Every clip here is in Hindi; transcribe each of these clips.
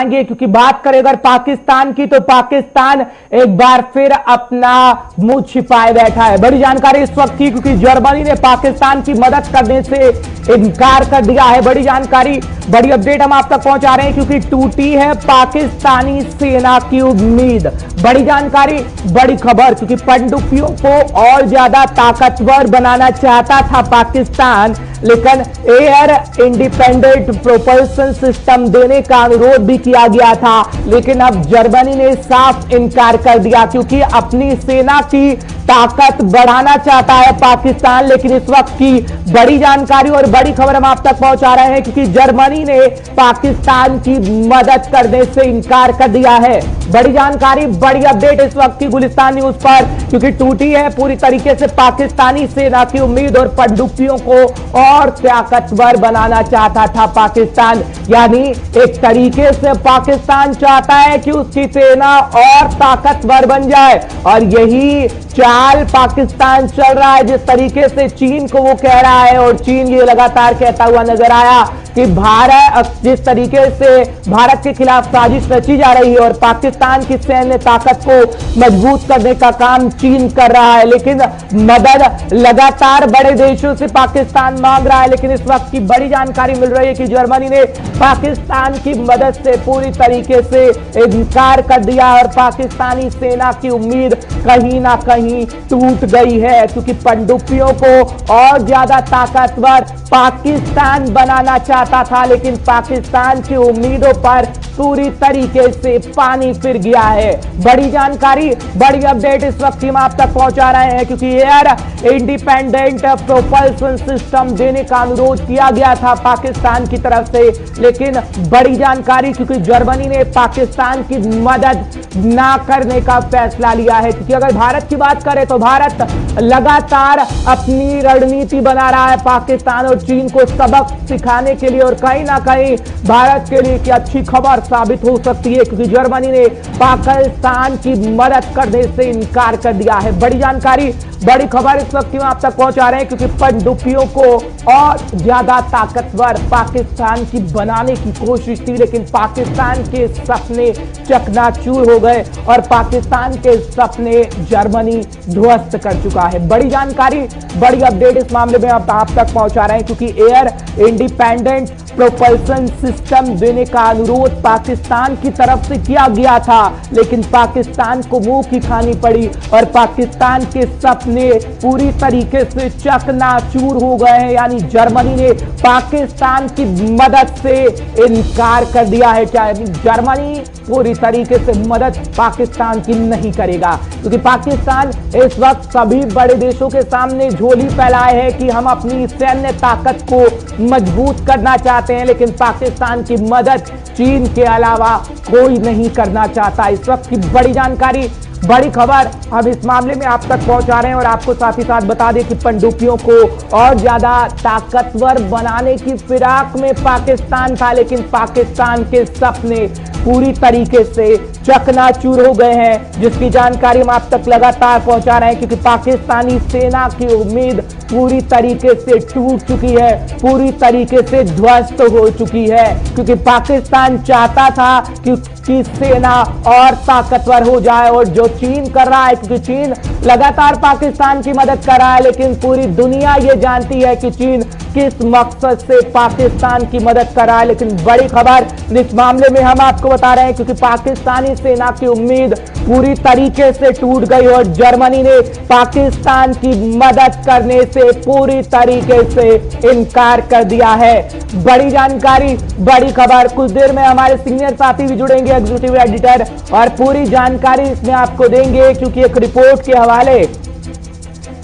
बताएंगे, क्योंकि बात करें अगर पाकिस्तान की तो पाकिस्तान एक बार फिर अपना मुंह छिपाए बैठा है। बड़ी जानकारी इस वक्त की, क्योंकि जर्मनी ने पाकिस्तान की मदद करने से इनकार कर दिया है। बड़ी जानकारी, बड़ी अपडेट हम आप तक पहुंचा रहे हैं, क्योंकि टूटी है पाकिस्तानी सेना की उम्मीद। बड़ी जानकारी, बड़ी खबर, क्योंकि पनडुब्बियों को और ज्यादा ताकतवर बनाना चाहता था पाकिस्तान, लेकिन एयर इंडिपेंडेंट प्रोपल्सन सिस्टम देने का अनुरोध भी किया गया था, लेकिन अब जर्मनी ने साफ इनकार कर दिया, क्योंकि अपनी सेना की ताकत बढ़ाना चाहता है पाकिस्तान। लेकिन इस वक्त की बड़ी जानकारी और बड़ी खबर हम आप तक पहुंचा रहे हैं, क्योंकि जर्मनी ने पाकिस्तान की मदद करने से इनकार कर दिया है। बड़ी जानकारी, बड़ी अपडेट इस वक्त की गुलिस्तान न्यूज पर, क्योंकि टूटी है पूरी तरीके से पाकिस्तानी सेना की उम्मीद और पनडुब्बियों को और ताकतवर बनाना चाहता था पाकिस्तान। यानी एक तरीके से पाकिस्तान चाहता है कि उसकी सेना और ताकतवर बन जाए, और यही चाल पाकिस्तान चल रहा है जिस तरीके से चीन को वो कह रहा है। और चीन ये लगातार कहता हुआ नजर आया कि भारत, जिस तरीके से भारत के खिलाफ साजिश रची जा रही है और पाकिस्तान की सैन्य ताकत को मजबूत करने का काम चीन कर रहा है, लेकिन मदद लगातार बड़े देशों से पाकिस्तान मांग रहा है। लेकिन इस वक्त की बड़ी जानकारी मिल रही है कि जर्मनी ने पाकिस्तान की मदद से पूरी तरीके से इनकार कर दिया और पाकिस्तानी सेना की उम्मीद कहीं ना कहीं टूट गई है, क्योंकि पनडुब्बियों को और ज्यादा ताकतवर पाकिस्तान बनाना चाहता था, लेकिन पाकिस्तान की उम्मीदों पर पूरी तरीके से पानी फिर गया है। बड़ी जानकारी, बड़ी अपडेट इस वक्त हम आप तक पहुंचा रहे हैं, क्योंकि एयर इंडिपेंडेंट प्रोपल्सन सिस्टम देने का अनुरोध किया गया था पाकिस्तान की तरफ से, लेकिन बड़ी जानकारी, क्योंकि जर्मनी ने पाकिस्तान की मदद ना करने का फैसला लिया है। क्योंकि अगर भारत की बात करें तो भारत लगातार अपनी रणनीति बना रहा है पाकिस्तान और चीन को सबक सिखाने के लिए, और कहीं ना कहीं भारत के लिए की अच्छी खबर साबित हो सकती है, क्योंकि जर्मनी ने पाकिस्तान की मदद करने से इनकार कर दिया है। बड़ी जानकारी, बड़ी खबर इस वक्त आप तक पहुंचा रहे हैं, क्योंकि पनडुब्बियों को और ज्यादा ताकतवर पाकिस्तान की बनाने की कोशिश थी, लेकिन पाकिस्तान के सपने चकनाचूर हो गए और पाकिस्तान के सपने जर्मनी ध्वस्त कर चुका है। बड़ी जानकारी, बड़ी अपडेट इस मामले में आप तक पहुंचा रहे हैं, क्योंकि एयर इंडिपेंडेंट प्रोपल्सन सिस्टम देने का अनुरोध पाकिस्तान की तरफ से किया गया था, लेकिन पाकिस्तान को मुंह की खानी पड़ी और पाकिस्तान के सपने पूरी तरीके से चकनाचूर हो गए हैं। यानी जर्मनी ने पाकिस्तान की मदद से इनकार कर दिया है। जर्मनी पूरी तरीके से मदद पाकिस्तान की नहीं करेगा, क्योंकि पाकिस्तान इस वक्त सभी बड़े देशों के सामने झोली फैलाए है कि हम अपनी सैन्य ताकत को मजबूत करना चाहते हैं, लेकिन पाकिस्तान की मदद चीन के अलावा कोई नहीं करना चाहता। इस वक्त की बड़ी जानकारी, बड़ी खबर हम इस मामले में आप तक पहुंचा रहे हैं, और आपको साथ ही साथ बता दें कि पनडुब्बियों को और ज्यादा ताकतवर बनाने की फिराक में पाकिस्तान था, लेकिन पाकिस्तान के सपने पूरी तरीके से चकनाचूर हो गए हैं, जिसकी जानकारी हम आप तक लगातार पहुंचा रहे हैं, क्योंकि पाकिस्तानी सेना की उम्मीद पूरी तरीके से टूट चुकी है, पूरी तरीके से ध्वस्त हो चुकी है, क्योंकि पाकिस्तान चाहता था कि सेना और ताकतवर हो जाए। और जो चीन कर रहा है, क्योंकि चीन लगातार पाकिस्तान की मदद कर रहा है, लेकिन पूरी दुनिया ये जानती है कि चीन किस मकसद से पाकिस्तान की मदद कर रहा है। लेकिन बड़ी खबर इस मामले में हम आपको बता रहे हैं, क्योंकि पाकिस्तानी सेना की उम्मीद पूरी तरीके से टूट गई और जर्मनी ने पाकिस्तान की मदद करने से पूरी तरीके से इनकार कर दिया है। बड़ी जानकारी, बड़ी खबर, कुछ देर में हमारे सीनियर साथी भी जुड़ेंगे, एग्जीक्यूटिव एडिटर, और पूरी जानकारी इसमें आपको देंगे, क्योंकि एक रिपोर्ट के हवाले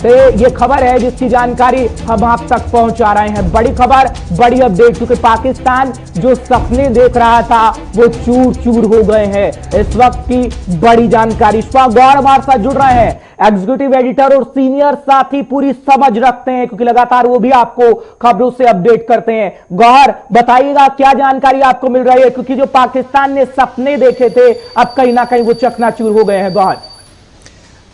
से ये खबर है जिसकी जानकारी हम आप तक पहुंचा रहे हैं। बड़ी खबर, बड़ी अपडेट, क्योंकि पाकिस्तान जो सपने देख रहा था वो चूर चूर हो गए हैं। इस वक्त की बड़ी जानकारी, गौर हमारे साथ जुड़ रहे हैं, एग्जीक्यूटिव एडिटर और सीनियर साथी पूरी समझ रखते हैं, क्योंकि लगातार वो भी आपको खबरों से अपडेट करते हैं। गौर, बताइएगा क्या जानकारी आपको मिल रही है, क्योंकि जो पाकिस्तान ने सपने देखे थे अब कहीं ना कहीं वो चकनाचूर हो गए हैं। गौर।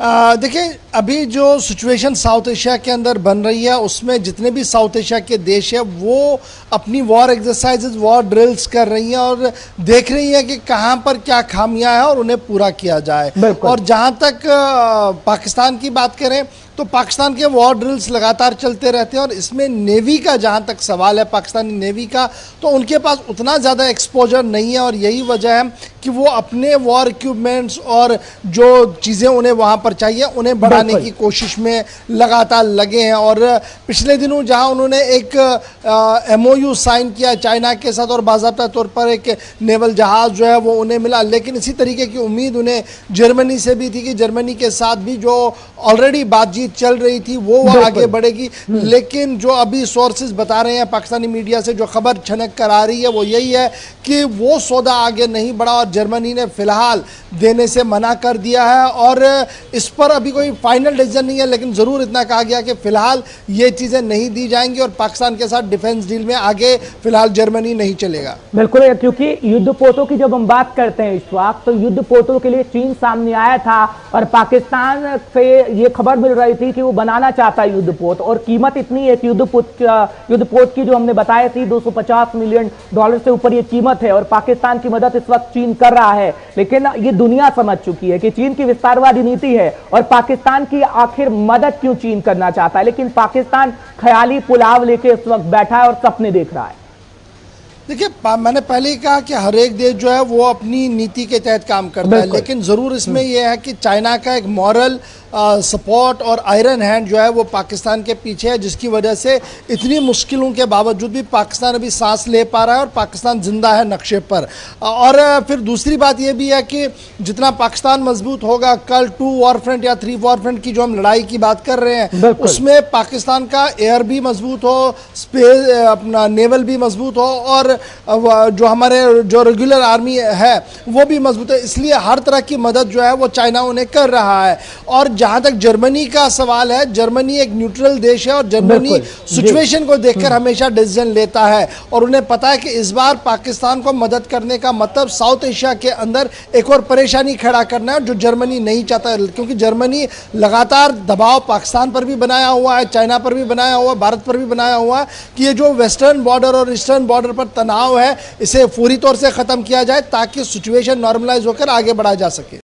देखिए, अभी जो सिचुएशन साउथ एशिया के अंदर बन रही है उसमें जितने भी साउथ एशिया के देश है वो अपनी वॉर एक्सरसाइजेज, वॉर ड्रिल्स कर रही हैं और देख रही हैं कि कहां पर क्या खामियां हैं और उन्हें पूरा किया जाए। और जहां तक पाकिस्तान की बात करें तो पाकिस्तान के वॉर ड्रिल्स लगातार चलते रहते हैं और इसमें नेवी का जहां तक सवाल है, पाकिस्तानी नेवी का, तो उनके पास उतना ज़्यादा एक्सपोजर नहीं है और यही वजह है कि वो अपने वॉर इक्विपमेंट्स और जो चीज़ें उन्हें वहां पर चाहिए उन्हें बढ़ाने की कोशिश में लगातार लगे हैं। और पिछले दिनों जहां उन्होंने एक MOU साइन किया चाइना के साथ और बाज़ाब्ता तौर पर एक नेवल जहाज़ जो है वो उन्हें मिला, लेकिन इसी तरीके की उम्मीद उन्हें जर्मनी से भी थी कि जर्मनी के साथ भी जो ऑलरेडी बातचीत चल रही थी वो आगे बढ़ेगी। लेकिन जो अभी सोर्सेज बता रहे हैं पाकिस्तानी मीडिया से जो खबर छनक कर आ रही है वो यही है कि वो सौदा आगे नहीं बढ़ा और जर्मनी ने फिलहाल देने से मना कर दिया है। और इस पर अभी कोई फाइनल डिसीजन नहीं है, लेकिन ज़रूर इतना कहा गया कि फिलहाल ये चीज़ें नहीं दी जाएंगी और पाकिस्तान के साथ डिफेंस डील में आगे फिलहाल जर्मनी नहीं चलेगा। बिल्कुल, क्योंकि युद्धपोतों की जब हम बात करते हैं इस वक्त, तो युद्धपोतों के लिए चीन सामने आया था और पाकिस्तान से ये खबर मिल रही थी कि वो बनाना चाहता है युद्धपोत, और कीमत इतनी है कि युद्धपोत की जो हमने बताया थी $250 मिलियन से ऊपर ये कीमत है और पाकिस्तान की मदद इस वक्त चीन कर रहा है। लेकिन ये दुनिया समझ चुकी है कि चीन की विस्तारवादी नीति है और पाकिस्तान की आखिर मदद क्यों चीन करना चाहता है, लेकिन पाकिस्तान ख्याली पुलाव लेके इस वक्त बैठा है और सपने देख रहा है। देखिए, मैंने पहले ही कहा कि हर एक देश जो है वो अपनी नीति के तहत काम करता है, लेकिन ज़रूर इसमें यह है कि चाइना का एक मॉरल सपोर्ट और आयरन हैंड जो है वो पाकिस्तान के पीछे है, जिसकी वजह से इतनी मुश्किलों के बावजूद भी पाकिस्तान अभी सांस ले पा रहा है और पाकिस्तान जिंदा है नक्शे पर। और फिर दूसरी बात ये भी है कि जितना पाकिस्तान मजबूत होगा, कल 2 वॉर फ्रंट या 3 वॉर फ्रंट की जो हम लड़ाई की बात कर रहे हैं उसमें पाकिस्तान का एयर भी मजबूत हो, स्पेस अपना नेवल भी मजबूत हो और जो हमारे जो रेगुलर आर्मी है वो भी मजबूत है। इसलिए हर तरह की मदद जो है वो चाइना उन्हें कर रहा है। और जहां तक जर्मनी का सवाल है, जर्मनी एक न्यूट्रल देश है और जर्मनी सिचुएशन को देखकर हमेशा डिसीजन लेता है और उन्हें पता है कि इस बार पाकिस्तान को मदद करने का मतलब साउथ एशिया के अंदर एक और परेशानी खड़ा करना है जो जर्मनी नहीं चाहता, क्योंकि जर्मनी लगातार दबाव पाकिस्तान पर भी बनाया हुआ है, चाइना पर भी बनाया हुआ है, भारत पर भी बनाया हुआ है कि ये जो वेस्टर्न बॉर्डर और ईस्टर्न बॉर्डर पर तनाव है इसे पूरी तौर से खत्म किया जाए ताकि सिचुएशन नॉर्मलाइज होकर आगे बढ़ा जा सके।